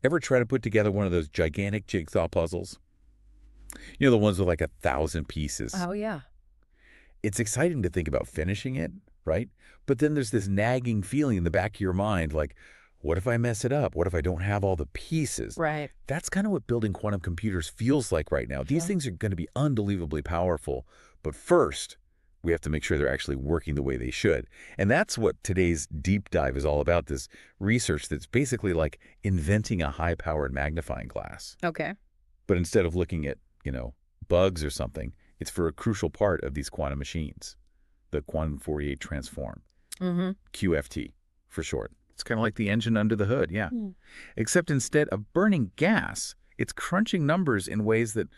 Ever try to put together one of those gigantic jigsaw puzzles? You know, the ones with like 1,000 pieces. Oh, yeah. It's exciting to think about finishing it, right? But then there's this nagging feeling in the back of your mind, like, what if I mess it up? What if I don't have all the pieces? Right. That's kind of what building quantum computers feels like right now. These things are going to be unbelievably powerful. But first, we have to make sure they're actually working the way they should. And that's what today's deep dive is all about, this research that's basically like inventing a high-powered magnifying glass. Okay. But instead of looking at, bugs or something, it's for a crucial part of these quantum machines, the Quantum Fourier Transform, QFT for short. It's kind of like the engine under the hood, yeah. Except instead of burning gas, it's crunching numbers in ways that,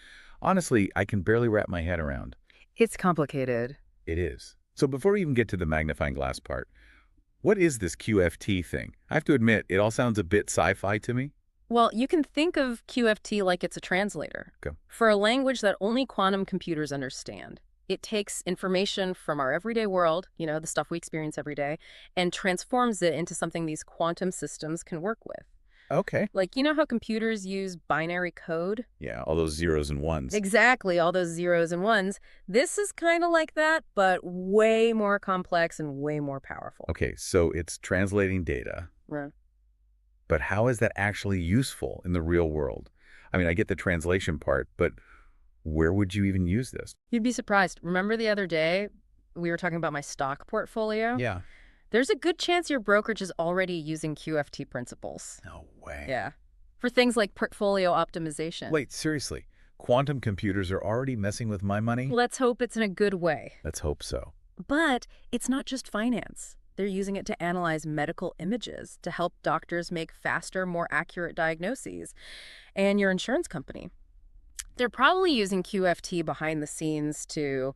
honestly, I can barely wrap my head around. It's complicated. It is. So before we even get to the magnifying glass part, what is this QFT thing? I have to admit, it all sounds a bit sci-fi to me. Well, you can think of QFT like it's a translator. Okay. For a language that only quantum computers understand. It takes information from our everyday world, the stuff we experience every day, and transforms it into something these quantum systems can work with. Okay. Like, you know how computers use binary code? Yeah, all those zeros and ones. Exactly, all those zeros and ones. This is kind of like that, but way more complex and way more powerful. Okay, so it's translating data. Right. But how is that actually useful in the real world? I mean, I get the translation part, but where would you even use this? You'd be surprised. Remember the other day we were talking about my stock portfolio? Yeah. There's a good chance your brokerage is already using QFT principles. No way. Yeah. For things like portfolio optimization. Wait, seriously? Quantum computers are already messing with my money? Let's hope it's in a good way. Let's hope so. But it's not just finance. They're using it to analyze medical images to help doctors make faster, more accurate diagnoses. And your insurance company. They're probably using QFT behind the scenes to,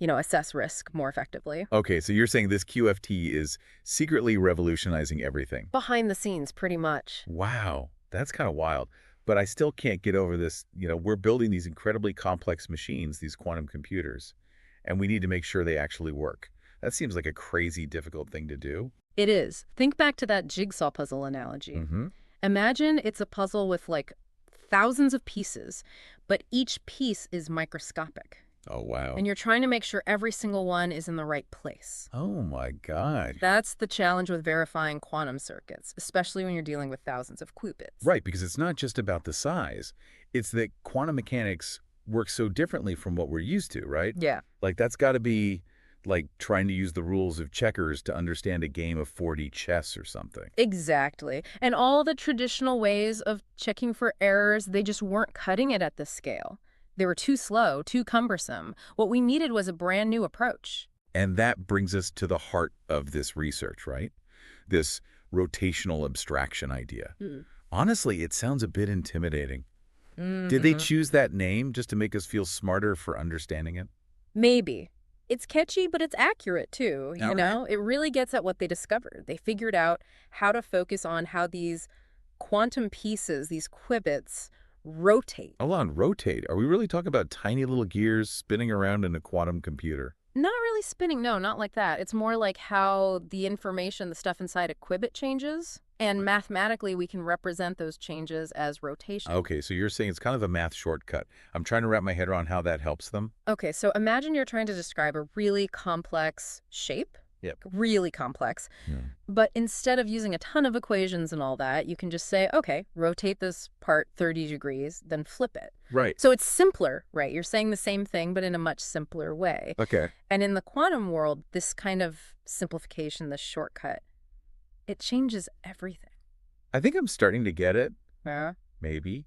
assess risk more effectively. Okay, so you're saying this QFT is secretly revolutionizing everything. Behind the scenes, pretty much. Wow, that's kind of wild. But I still can't get over this. We're building these incredibly complex machines, these quantum computers, and we need to make sure they actually work. That seems like a crazy difficult thing to do. It is. Think back to that jigsaw puzzle analogy. Imagine it's a puzzle with thousands of pieces, but each piece is microscopic. Oh, wow. And you're trying to make sure every single one is in the right place. Oh, my God. That's the challenge with verifying quantum circuits, especially when you're dealing with thousands of qubits. Right, because it's not just about the size. It's that quantum mechanics work so differently from what we're used to, right? Yeah. That's got to be like trying to use the rules of checkers to understand a game of 4D chess or something. Exactly. And all the traditional ways of checking for errors, they just weren't cutting it at this scale. They were too slow, too cumbersome. What we needed was a brand new approach. And that brings us to the heart of this research, right? This rotational abstraction idea. Honestly, it sounds a bit intimidating. Did they choose that name just to make us feel smarter for understanding it? Maybe. It's catchy, but it's accurate, too, you Okay. know? It really gets at what they discovered. They figured out how to focus on how these quantum pieces, these qubits, rotate. Hold on, rotate. Are we really talking about tiny little gears spinning around in a quantum computer? Not really spinning, no, not like that. It's more like how the information, the stuff inside a qubit changes, and mathematically we can represent those changes as rotation. Okay, so you're saying it's kind of a math shortcut. I'm trying to wrap my head around how that helps them. Okay, so imagine you're trying to describe a really complex shape. Yep. Really complex. But instead of using a ton of equations and all that, you can just say, okay, rotate this part 30 degrees, then flip it. Right. So it's simpler, right? You're saying the same thing, but in a much simpler way. Okay. And in the quantum world, this kind of simplification, this shortcut, it changes everything. I think I'm starting to get it. Yeah. Maybe.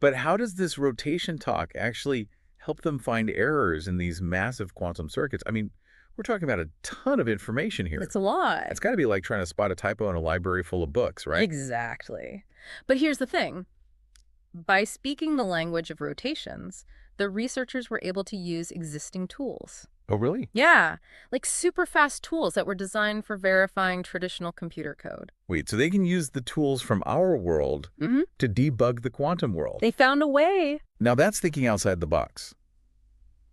But how does this rotation talk actually help them find errors in these massive quantum circuits? I mean, we're talking about a ton of information here. It's a lot. It's got to be like trying to spot a typo in a library full of books, right? Exactly. But here's the thing. By speaking the language of rotations, the researchers were able to use existing tools. Oh, really? Yeah, like super fast tools that were designed for verifying traditional computer code. Wait, so they can use the tools from our world to debug the quantum world. They found a way. Now that's thinking outside the box.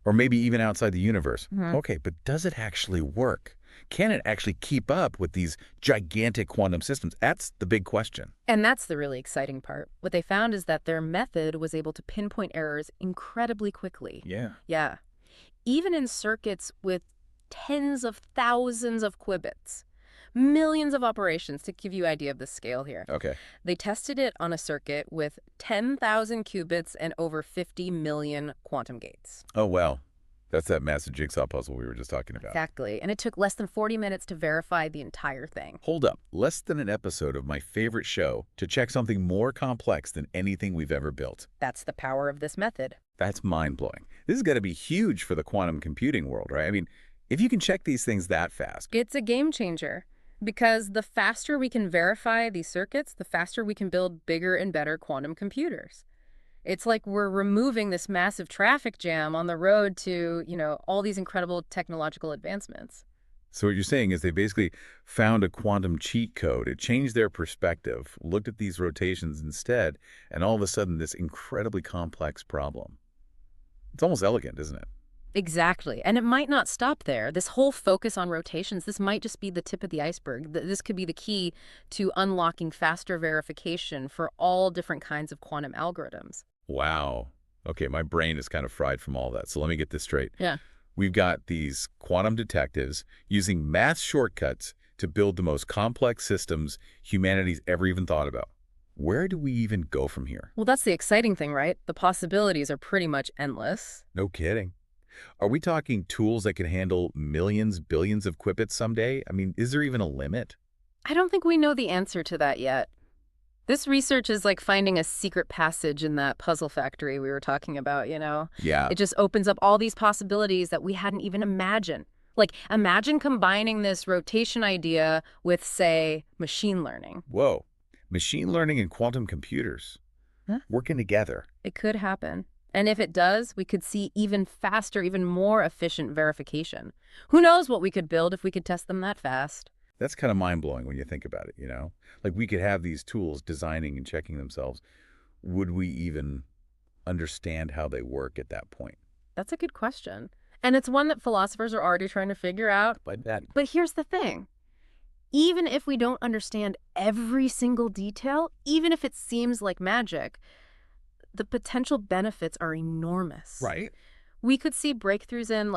Or maybe even outside the universe. Okay, but does it actually work? can it actually keep up with these gigantic quantum systems? That's the big question. And that's the really exciting part. What they found is that their method was able to pinpoint errors incredibly quickly. Yeah. Yeah. Even in circuits with tens of thousands of qubits, millions of operations, to give you an idea of the scale here. Okay. They tested it on a circuit with 10,000 qubits and over 50 million quantum gates. Oh, wow. That's that massive jigsaw puzzle we were just talking about. Exactly. And it took less than 40 minutes to verify the entire thing. Hold up. Less than an episode of my favorite show to check something more complex than anything we've ever built. That's the power of this method. That's mind-blowing. This has got to be huge for the quantum computing world, right? I mean, if you can check these things that fast. It's a game changer. Because the faster we can verify these circuits, the faster we can build bigger and better quantum computers. It's like we're removing this massive traffic jam on the road to, all these incredible technological advancements. So what you're saying is they basically found a quantum cheat code. It changed their perspective, looked at these rotations instead, and all of a sudden this incredibly complex problem. It's almost elegant, isn't it? Exactly. And it might not stop there. This whole focus on rotations, this might just be the tip of the iceberg. This could be the key to unlocking faster verification for all different kinds of quantum algorithms. Wow. Okay, my brain is kind of fried from all that. So let me get this straight. Yeah. We've got these quantum detectives using math shortcuts to build the most complex systems humanity's ever even thought about. Where do we even go from here? Well, that's the exciting thing, right? The possibilities are pretty much endless. No kidding. Are we talking tools that can handle millions, billions of qubits someday? I mean, is there even a limit? I don't think we know the answer to that yet. This research is like finding a secret passage in that puzzle factory we were talking about, Yeah. It just opens up all these possibilities that we hadn't even imagined. Like, imagine combining this rotation idea with, say, machine learning. Whoa. Machine learning and quantum computers working together. It could happen. And if it does, we could see even faster, even more efficient verification. Who knows what we could build if we could test them that fast? That's kind of mind-blowing when you think about it, Like we could have these tools designing and checking themselves. Would we even understand how they work at that point? That's a good question. And it's one that philosophers are already trying to figure out. But here's the thing. Even if we don't understand every single detail, even if it seems like magic, the potential benefits are enormous. Right. We could see breakthroughs in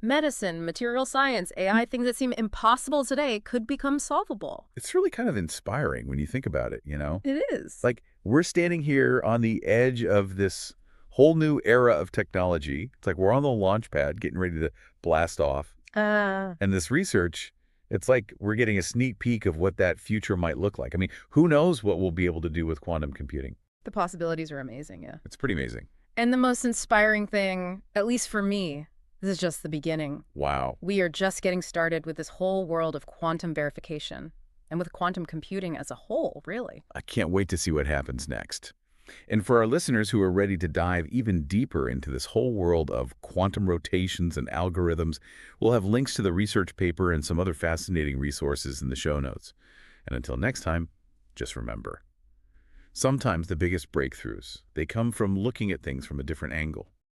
medicine, material science, AI, things that seem impossible today could become solvable. It's really kind of inspiring when you think about it, It is. Like we're standing here on the edge of this whole new era of technology. It's like we're on the launch pad getting ready to blast off. And this research, it's like we're getting a sneak peek of what that future might look like. I mean, who knows what we'll be able to do with quantum computing? The possibilities are amazing, yeah. It's pretty amazing. And the most inspiring thing, at least for me, this is just the beginning. Wow. We are just getting started with this whole world of quantum verification and with quantum computing as a whole, really. I can't wait to see what happens next. And for our listeners who are ready to dive even deeper into this whole world of quantum rotations and algorithms, we'll have links to the research paper and some other fascinating resources in the show notes. And until next time, just remember, sometimes the biggest breakthroughs, they come from looking at things from a different angle.